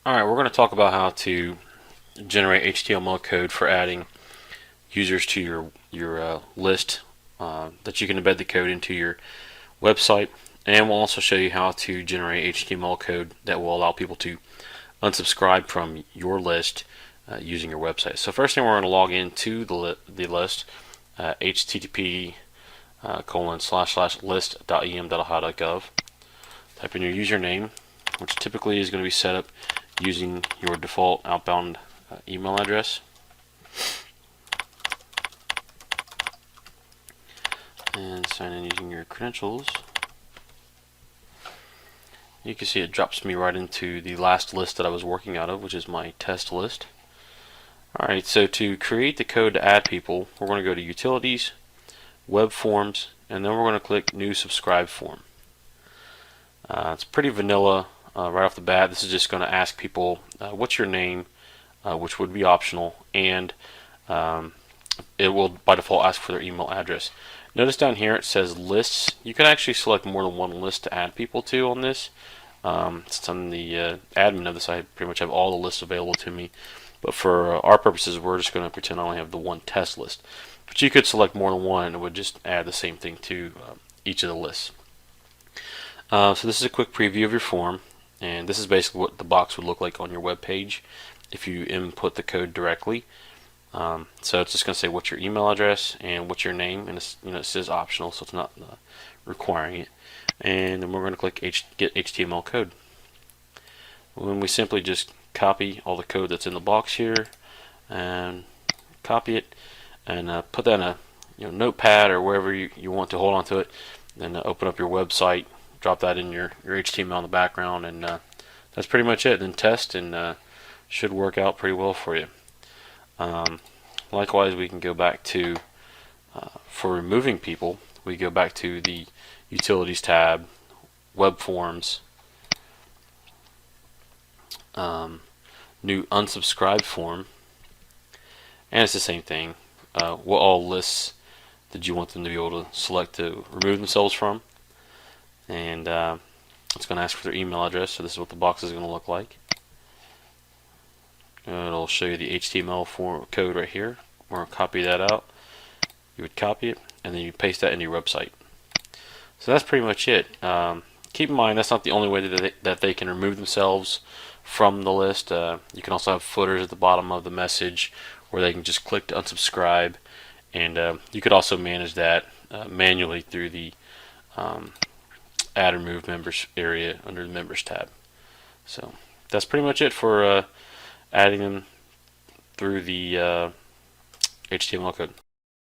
Alright, we're going to talk about how to generate HTML code for adding users to your list that you can embed the code into your website, and we'll also show you how to generate HTML code that will allow people to unsubscribe from your list using your website. So first thing, we're going to log into the list, http://list.em.ohio.gov. Type in your username, which typically is going to be set up using your default outbound email address. And sign in using your credentials. You can see it drops me right into the last list that I was working out of, which is my test list. Alright, so to create the code to add people, we're going to go to Utilities, Web Forms, and then we're going to click New Subscribe Form. It's pretty vanilla right off the bat. This is just going to ask people what's your name, which would be optional, and it will by default ask for their email address. Notice down here it says lists. You can actually select more than one list to add people to on this. Since I'm the admin of this, I pretty much have all the lists available to me. But for our purposes, we're just going to pretend I only have the one test list. But you could select more than one, and it would just add the same thing to each of the lists. So this is a quick preview of your form, and this is basically what the box would look like on your web page if you input the code directly. So it's just going to say what's your email address and what's your name, and it's, it says optional, so it's not requiring it. And then we're going to click Get HTML code. When we simply just copy all the code that's in the box here, and copy it, and put that in a notepad or wherever you want to hold on to it. Then open up your website, drop that in your HTML in the background, and that's pretty much it. Then test, and should work out pretty well for you. Likewise, we can go back to, for removing people, we go back to the Utilities tab, Web Forms, new unsubscribe form, and it's the same thing. What all lists did you want them to be able to select to remove themselves from? And it's going to ask for their email address, so this is what the box is going to look like. It'll show you the HTML form code right here. We're going to copy that out. You would copy it, and then you paste that into your website. So that's pretty much it. Keep in mind, that's not the only way that they can remove themselves from the list. You can also have footers at the bottom of the message where they can just click to unsubscribe, and you could also manage that manually through the Add or Remove Members area under the Members tab. So that's pretty much it for adding them through the HTML code.